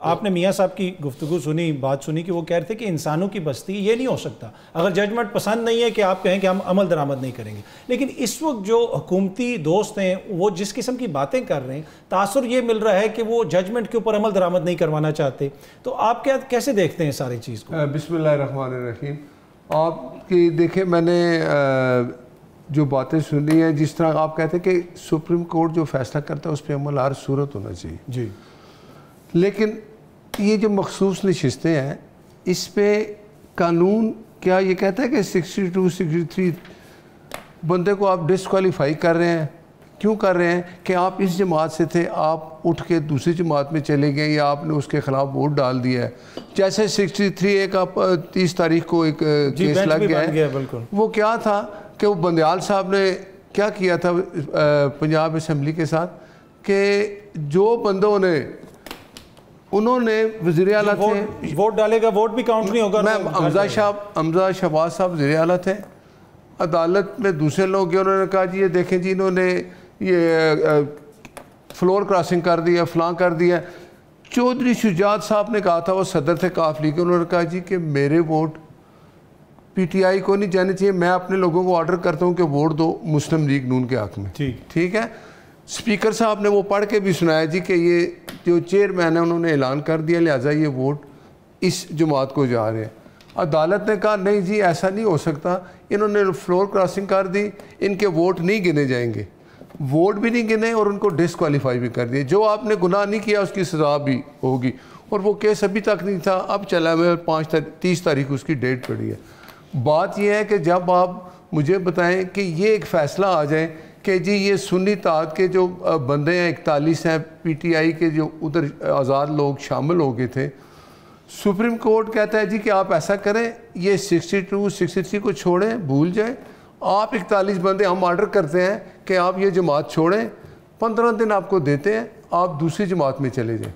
آپ نے میاں صاحب کی گفتگو سنی، بات سنی کہ وہ کہہ رہے تھے کہ انسانوں کی بستی یہ نہیں ہو سکتا، اگر ججمنٹ پسند نہیں ہے کہ آپ کہیں کہ ہم عمل درآمد نہیں کریں گے. لیکن اس وقت جو حکومتی دوست ہیں وہ جس قسم کی باتیں کر رہے ہیں، تاثر یہ مل رہا ہے کہ وہ ججمنٹ کے اوپر عمل درآمد نہیں کروانا چاہتے. تو آپ کیسے دیکھتے ہیں ساری چیز کو؟ بسم اللہ الرحمن الرحیم. آپ کی دیکھیں، میں نے جو باتیں سنی ہیں، جس طرح آپ کہتے ہیں کہ سپریم کورٹ جو فیصلہ کرتا ہے اس پہ عمل ہر صورت ہونا چاہیے جی، لیکن یہ جو مخصوص نشستیں ہیں اس پہ قانون کیا یہ کہتا ہے کہ 62 63 بندے کو آپ ڈسکوالیفائی کر رہے ہیں؟ کیوں کر رہے ہیں کہ آپ اس جماعت سے تھے، آپ اٹھ کے دوسری جماعت میں چلے گئے یا آپ نے اس کے خلاف ووٹ ڈال دیا ہے. جیسے 63 ایک آپ 30 تاریخ کو ایک کیس لگ گیا ہے، وہ کیا تھا کہ وہ بندیال صاحب نے کیا کیا تھا پنجاب اسمبلی کے ساتھ کہ جو بندوں نے انہوں نے وزیر اعلیٰ تھے، ووٹ ڈالے گا ووٹ بھی کاؤنٹ نہیں ہوگا. حمزہ شہباز صاحب وزیر اعلیٰ تھے، عدالت میں دوسرے لوگ گئے، انہوں نے کہا جی یہ دیکھیں جی انہوں نے یہ فلور کراسنگ کر دیا، فلاں کر دیا. چودھری شجاعت صاحب نے کہا تھا، وہ صدر تھے کاف لیگ کے، انہوں نے کہا جی کہ میرے ووٹ پی ٹی آئی کو نہیں جانے چاہیے، میں اپنے لوگوں کو آرڈر کرتا ہوں کہ ووٹ دو مسلم لیگ نون کے حق میں. ٹھیک ہے. اسپیکر صاحب نے وہ پڑھ کے بھی سنایا جی کہ یہ جو چیئرمین ہے انہوں نے اعلان کر دیا لہٰذا یہ ووٹ اس جماعت کو جا رہے ہیں. عدالت نے کہا نہیں جی ایسا نہیں ہو سکتا، انہوں نے فلور کراسنگ کر دی، ان کے ووٹ نہیں گنے جائیں گے. ووٹ بھی نہیں گنے اور ان کو ڈسکوالیفائی بھی کر دیا. جو آپ نے گناہ نہیں کیا اس کی سزا بھی ہوگی. اور وہ کیس ابھی تک نہیں تھا، اب چلا ہے 30 تاریخ اس کی ڈیٹ پڑی ہے. بات یہ ہے کہ جب آپ مجھے بتائیں کہ یہ ایک فیصلہ آ جائے کہ جی یہ سنی اتحاد کے جو بندے ہیں 41 ہیں، پی ٹی آئی کے جو ادھر آزاد لوگ شامل ہو گئے تھے، سپریم کورٹ کہتا ہے جی کہ آپ ایسا کریں، یہ 62 63 کو چھوڑیں، بھول جائیں. آپ 41 بندے ہم آرڈر کرتے ہیں کہ آپ یہ جماعت چھوڑیں، 15 دن آپ کو دیتے ہیں، آپ دوسری جماعت میں چلے جائیں.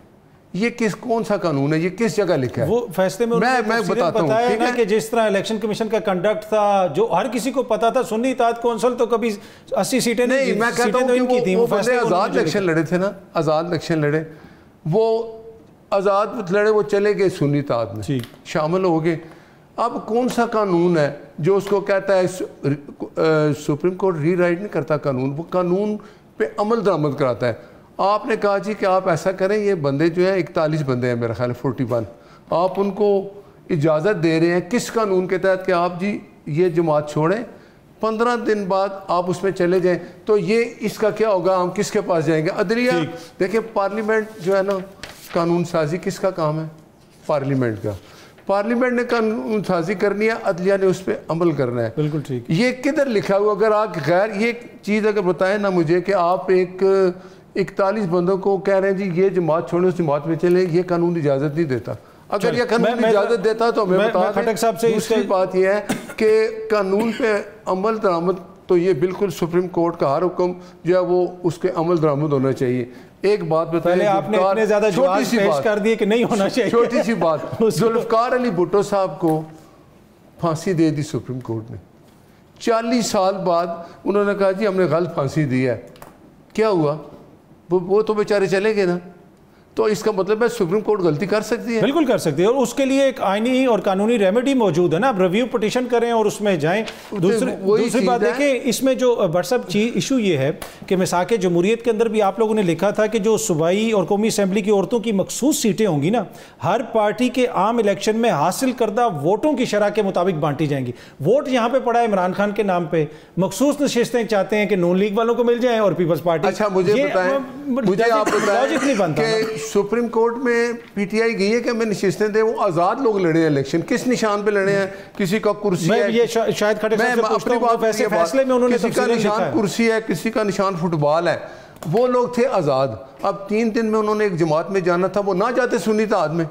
یہ کون سا قانون ہے؟ یہ کس جگہ لکھا ہے؟ وہ فیصلے میں میں بتاتا ہوں کہ جس طرح الیکشن کمیشن کا کنڈکٹ تھا، جو ہر کسی کو پتا تھا سنی اتحاد کونسل تو کبھی 80 سیٹیں نہیں، میں کہتا ہوں کہ وہ بندے آزاد الیکشن لڑے تھے نا، آزاد الیکشن لڑے، وہ آزاد لڑے، وہ چلے گئے سنی اتحاد میں شامل ہو گئے. اب کون سا قانون ہے جو اس کو کہتا ہے؟ سپریم کورٹ ری رائٹ نہیں کرتا قانون، وہ قانون پہ عمل درآمد کراتا ہے. آپ نے کہا جی کہ آپ ایسا کریں، یہ بندے جو ہیں 41 بندے ہیں میرا خیال ہے 41، آپ ان کو اجازت دے رہے ہیں کس قانون کے تحت کہ آپ جی یہ جماعت چھوڑیں، 15 دن بعد آپ اس میں چلے جائیں. تو یہ اس کا کیا ہوگا؟ ہم کس کے پاس جائیں گے؟ عدلیہ. دیکھیں پارلیمنٹ جو ہے نا، قانون سازی کس کا کام ہے؟ پارلیمنٹ کا. پارلیمنٹ نے قانون سازی کرنی ہے، عدلیہ نے اس پہ عمل کرنا ہے. بالکل ٹھیک. یہ کدھر لکھا ہوا؟ اگر آپ غیر یہ چیز اگر بتائیں نا مجھے کہ آپ ایک 41 بندوں کو کہہ رہے ہیں جی یہ جماعت چھوڑیں، اس جماعت میں چلیں، یہ قانون اجازت نہیں دیتا. اگر یہ قانون اجازت دیتا تو ہمیں بتا دیں. دوسری بات یہ ہے کہ قانون پہ عمل درآمد تو یہ بالکل سپریم کورٹ کا ہر حکم جو ہے وہ اس کے عمل درآمد ہونا چاہیے. ایک بات بتائیں، آپ نے اتنے زیادہ جواز پیش کر دیے کہ نہیں ہونا چاہیے. چھوٹی سی بات، ذوالفقار علی بھٹو صاحب کو پھانسی دے دی سپریم کورٹ نے. 40 سال بعد انہوں نے کہا جی ہم نے غلط پھانسی دی ہے. کیا ہوا؟ وہ تو بیچارے چلے گئے نا. تو اس کا مطلب ہے سپریم کورٹ غلطی کر سکتی ہے؟ بالکل کر سکتی ہے، اور اس کے لیے ایک آئینی اور قانونی ریمیڈی موجود ہے نا. اب ریویو پٹیشن کریں اور اس میں جائیں. دوسری بات دیکھیں، اس میں جو برسب ایشو یہ ہے کہ مساق جمہوریت کے اندر بھی آپ لوگوں نے لکھا تھا کہ جو صوبائی اور قومی اسمبلی کی عورتوں کی مخصوص سیٹیں ہوں گی نا، ہر پارٹی کے عام الیکشن میں حاصل کردہ ووٹوں کی شرح کے مطابق بانٹی جائیں گی. ووٹ یہاں پہ پڑا ہے عمران خان کے نام پہ، مخصوص نشستیں چاہتے ہیں کہ نون لیگ والوں کو مل جائیں اور پیپلز پارٹی. اچھا مجھے بتائیں، مجھے آپ بتائیں کہ سپریم کورٹ میں پی ٹی آئی گئی ہے کہ میں نشستیں دیں، وہ آزاد لوگ لڑے ہیں الیکشن. کس نشان پہ لڑے ہیں؟ کسی کا کرسی ہے، یہ شاید کھٹک صاحب سے پوچھتا ہوں، ویسے فیصلے میں انہوں نے کسی کا نشان کرسی ہے، کسی کا نشان فٹ بال ہے. وہ لوگ تھے آزاد. اب 3 دن میں انہوں نے ایک جماعت میں جانا تھا، وہ نہ جاتے سنی اتحاد میں.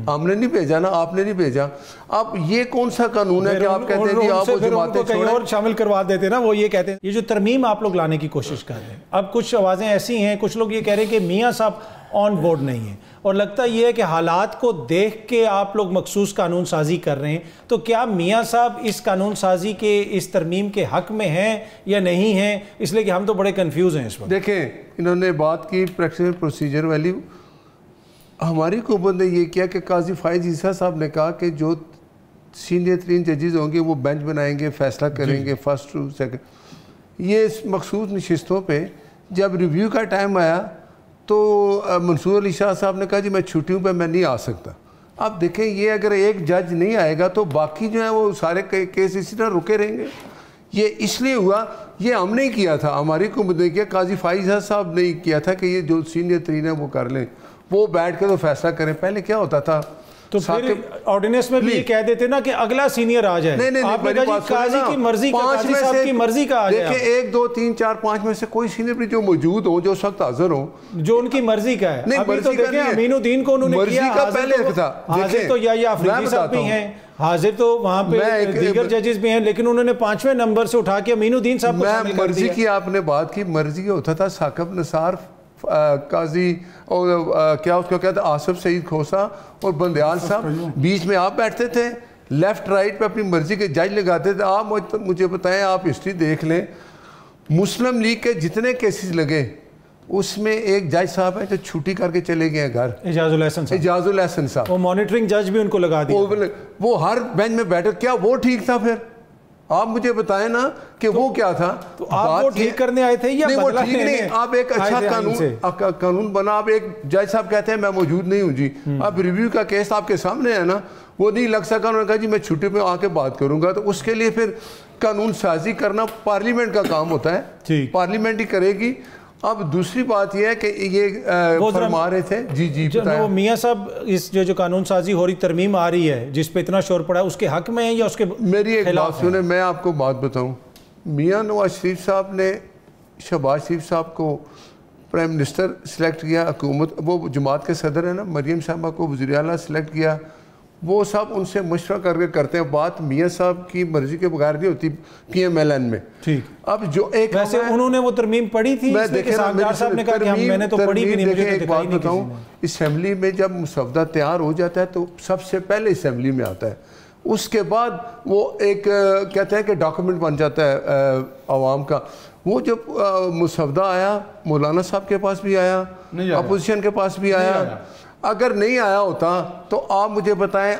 ہم نے نہیں بھیجا نا، آپ نے نہیں بھیجا. اب یہ کون سا قانون ہے کہ آپ کہتے ہیں کہ آپ وہ جماعتیں چھوڑیں اور شامل کروا دیتے نا؟ وہ یہ کہتے ہیں یہ جو ترمیم آپ لوگ لانے کی کوشش کر رہے ہیں. اب کچھ آوازیں ایسی ہیں، کچھ لوگ یہ کہہ رہے ہیں کہ میاں صاحب آن بورڈ نہیں ہیں، اور لگتا یہ ہے کہ حالات کو دیکھ کے آپ لوگ مخصوص قانون سازی کر رہے ہیں. تو کیا میاں صاحب اس قانون سازی کے اس ترمیم کے حق میں ہیں یا نہیں ہیں؟ اس لیے کہ ہم تو بڑے کنفیوز ہیں اس وقت. دیکھیں انہوں نے بات کی پریکٹس پروسیجر ویلیو. ہماری حکومت نے یہ کیا کہ قاضی فائز عیسیٰ صاحب نے کہا کہ جو سینئر ترین ججز ہوں گے وہ بینچ بنائیں گے, فیصلہ کریں گے فرسٹ ٹو سیکنڈ. یہ مخصوص نشستوں پہ جب ریویو کا ٹائم آیا تو منصور علی شاہ صاحب نے کہا جی میں چھٹیوں پہ میں نہیں آ سکتا. آپ دیکھیں یہ اگر ایک جج نہیں آئے گا تو باقی جو ہیں وہ سارے کیس اسی طرح رکے رہیں گے. یہ اس لیے ہوا, یہ ہم نہیں کیا تھا, ہماری حکومت نے کیا, قاضی فائز صاحب نے کیا تھا کہ یہ جو سینئر ترین ہے وہ کر لیں, وہ بیٹھ کے تو فیصلہ کریں. پہلے کیا ہوتا تھا تو پھر آرڈیننس میں بھی یہ کہہ دیتے نا کہ اگلا سینئر آ جائے. نہیں آپ نے کہا جی قاضی کی مرضی کا, قاضی صاحب کی مرضی کا آ جائے. دیکھیں 1 2 3 4 5 میں سے کوئی سینئر بھی جو موجود ہوں, جو اس وقت حاضر ہوں, جو ان کی مرضی کا ہے. ابھی تو دیکھیں امین الدین کو انہوں نے کیا, مرضی کا پہلے تھا. حاضر تو یا آفریدی صاحب بھی ہیں, حاضر تو وہاں پہ دیگر ججز بھی ہیں, لیکن انہوں نے 5ویں نمبر سے اٹھا کے امین الدین صاحب کو شامل کر دیا. مرضی کی آپ نے بات کی, مرضی یہ ہوتا تھا ثاقب نثار قاضی اور کیا اس کو کہتے ہیں آصف سعید کھوسا اور بندیال صاحب, بیچ میں آپ بیٹھتے تھے, لیفٹ رائٹ پہ اپنی مرضی کے جج لگاتے تھے. آپ مجھے بتائیں, آپ ہسٹری دیکھ لیں, مسلم لیگ کے جتنے کیسز لگے اس میں ایک جج صاحب ہیں جو چھٹی کر کے چلے گئے ہیں گھر, اعجاز الحسن صاحب. وہ مانیٹرنگ جج بھی ان کو لگا دیا, وہ ہر بینچ میں بیٹھے. کیا وہ ٹھیک تھا؟ پھر آپ مجھے بتائیں نا کہ وہ کیا تھا. تو آپ وہ ٹھیک کرنے آئے تھے یا وہ ٹھیک نہیں؟ آپ ایک اچھا قانون بنا, آپ ایک جج صاحب کہتے ہیں میں موجود نہیں ہوں جی, اب ریویو کا کیس آپ کے سامنے ہے نا, وہ نہیں لگ سکا, انہوں نے کہا جی میں چھٹی پہ آ کے بات کروں گا. تو اس کے لیے پھر قانون سازی کرنا پارلیمنٹ کا کام ہوتا ہے, پارلیمنٹ ہی کرے گی. اب دوسری بات یہ ہے کہ یہ فرما رہے تھے جی میاں صاحب, اس جو قانون سازی ہو رہی, ترمیم آ رہی ہے جس پہ اتنا شور پڑا ہے, اس کے حق میں ہیں یا اس کے خلاف؟ میری ایک بات سنیں, میں آپ کو بات بتاؤں. میاں نواز شریف صاحب نے شہباز شریف صاحب کو پرائم منسٹر سلیکٹ کیا, حکومت وہ جماعت کے صدر ہیں نا, مریم صاحبہ کو وزیر اعلیٰ سلیکٹ کیا, وہ سب ان سے مشورہ کر کے کرتے ہیں. بات میاں صاحب کی مرضی کے بغیر نہیں ہوتی پی ایم ایل این میں. ٹھیک, اب جو ایک ویسے انہوں نے وہ ترمیم پڑھی تھی, صاحب نے کہا کہ میں نے تو پڑھی بھی نہیں, مجھے تو دکھائی نہیں کسی نے. اسمبلی میں جب مسودہ تیار ہو جاتا ہے تو سب سے پہلے اسمبلی میں آتا ہے, اس کے بعد وہ ایک کہتے ہیں کہ ڈاکومنٹ بن جاتا ہے عوام کا. وہ جب مسودہ آیا مولانا صاحب کے پاس بھی آیا, اپوزیشن کے پاس بھی آیا. اگر نہیں آیا ہوتا تو آپ مجھے بتائیں,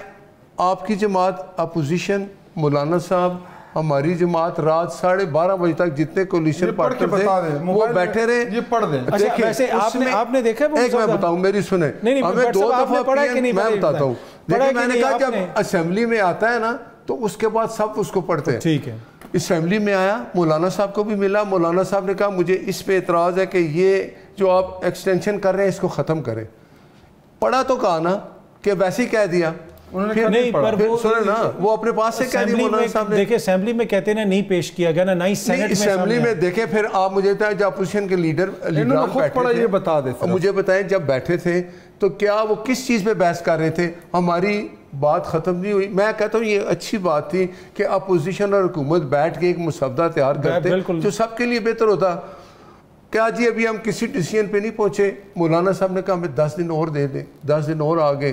آپ کی جماعت اپوزیشن, مولانا صاحب, ہماری جماعت رات 12:30 بجے تک جتنے کولیشن پارٹنر تھے وہ بیٹھے رہے. یہ پڑھ دیں. ویسے آپ نے دیکھا, ایک میں بتاؤں, میری سنیں, ہمیں 2 دفعہ پڑھا کہ نہیں, میں بتاتا ہوں. دیکھیں میں نے کہا جب اسمبلی میں آتا ہے نا تو اس کے بعد سب اس کو پڑھتے ہیں. ٹھیک ہے, اسمبلی میں آیا, مولانا صاحب کو بھی ملا, مولانا صاحب نے کہا مجھے اس پہ اعتراض ہے کہ یہ جو آپ ایکسٹینشن کر رہے ہیں اس کو ختم کریں. پڑھا تو کہا نا کہ ویسے ہی کہہ دیا, نہیں پر سنیں نا, وہ اپنے پاس سے کہہ دیا مولانا صاحب نے. دیکھیں اسمبلی میں کہتے ہیں نہیں پیش کیا گیا نا, نہ ہی سینٹ میں. اسمبلی میں دیکھیں پھر آپ مجھے بتائیں جو اپوزیشن کے لیڈران بیٹھے تھے, یہ بتا دیں مجھے بتائیں جب بیٹھے تھے تو کیا وہ کس چیز پہ بحث کر رہے تھے؟ ہماری بات ختم نہیں ہوئی. میں کہتا ہوں یہ اچھی بات تھی کہ اپوزیشن اور حکومت بیٹھ کے ایک مسودہ تیار کرتے جو سب کے لیے بہتر ہوتا. کیا جی ابھی ہم کسی ڈیسیژن پہ نہیں پہنچے, مولانا صاحب نے کہا ہمیں 10 دن اور دے دیں, 10 دن اور آگے.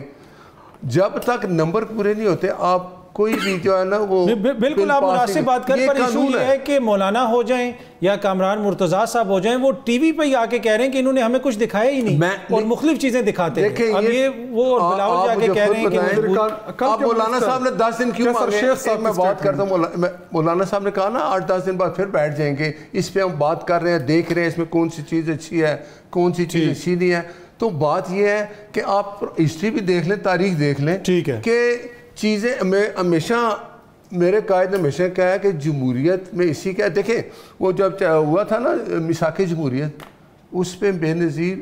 جب تک نمبر پورے نہیں ہوتے آپ کوئی بھی جو ہے نا وہ بالکل آپ مناسب بات کر, پر ایشو یہ ہے کہ مولانا ہو جائیں یا کامران مرتضیٰ صاحب ہو جائیں, وہ ٹی وی پہ ہی آ کے کہہ رہے ہیں کہ انہوں نے ہمیں کچھ دکھایا ہی نہیں اور مختلف چیزیں دکھاتے ہیں. اب یہ وہ بلاول جا کے کہہ رہے ہیں کہ اب مولانا صاحب نے 10 دن کیوں مانگے؟ میں بات کرتا ہوں, مولانا صاحب نے کہا نا 8-10 دن بعد پھر بیٹھ جائیں گے, اس پہ ہم بات کر رہے ہیں, دیکھ رہے ہیں اس میں کون سی چیز اچھی ہے کون سی چیز اچھی نہیں ہے. تو بات یہ ہے کہ آپ ہسٹری بھی دیکھ لیں, تاریخ دیکھ لیں کہ چیزیں ہمیشہ, میرے قائد نے ہمیشہ کہا ہے کہ جمہوریت میں اسی کا, دیکھیں وہ جب ہوا تھا نا میثاق جمہوریت, اس پہ بے نظیر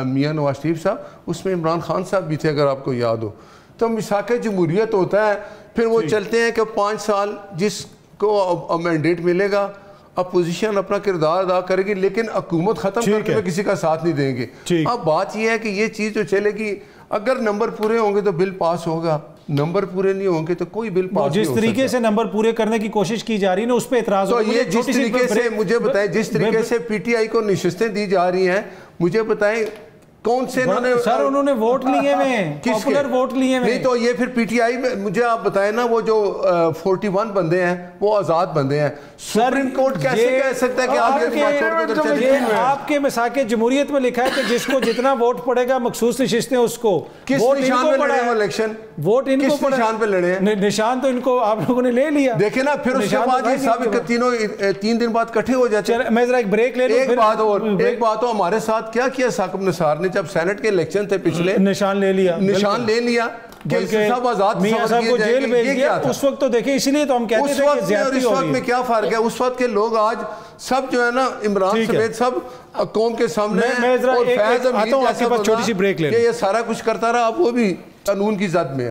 میاں نواز شریف صاحب, اس میں عمران خان صاحب بھی تھے اگر آپ کو یاد ہو. تو میثاق جمہوریت ہوتا ہے, پھر وہ چلتے ہیں کہ 5 سال جس کو مینڈیٹ ملے گا اپوزیشن اپنا کردار ادا کرے گی, لیکن حکومت ختم کرنے میں کسی کا ساتھ نہیں دیں گے. اب بات یہ ہے کہ یہ چیز جو چلے گی, اگر نمبر پورے ہوں گے تو بل پاس ہوگا, نمبر پورے نہیں ہوں گے تو کوئی بل پاس نہیں ہو سکتا. جس طریقے سے نمبر پورے کرنے کی کوشش کی جا رہی ہے نا اس پہ اعتراض ہو. تو یہ جس طریقے سے مجھے بتائیں, جس طریقے سے پی ٹی آئی کو نشستیں دی جا رہی ہیں, مجھے بتائیں کون سے سر انہوں نے ووٹ لیے میں پاپولر ووٹ لیے میں نہیں تو یہ پھر پی ٹی آئی میں مجھے آپ بتائیں نا وہ جو 41 بندے ہیں وہ آزاد بندے ہیں سپریم کورٹ کیسے کہہ سکتا ہے کہ آپ آپ کے مساق جمہوریت میں لکھا ہے کہ جس کو جتنا ووٹ پڑے گا مخصوص نشستیں اس کو کس نشان پہ لڑے ہیں الیکشن ووٹ ان کو نشان پہ لڑے ہیں نشان تو ان کو آپ لوگوں نے لے لیا دیکھیں نا پھر اس کے بعد یہ سب تینوں 3 دن بعد کٹھے ہو جاتے ہیں میں ذرا ایک بریک لے لوں ایک بات ہو ہمارے ساتھ کیا کیا ثاقب نثار نے جب سینٹ کے الیکشن تھے پچھلے نشان لے لیا کہ سب آزاد میاں صاحب کو جیل بھیج دیا اس وقت تو دیکھیں اسی لیے تو ہم کہتے تھے کہ زیادتی ہو رہی ہے اس وقت میں کیا فرق ہے اس وقت کے لوگ آج سب جو ہے نا عمران سمیت سب قوم کے سامنے میں ذرا آتا ہوں آپ کے پاس چھوٹی سی بریک لے لوں یہ سارا کچھ کرتا رہا اب وہ بھی قانون کی زد میں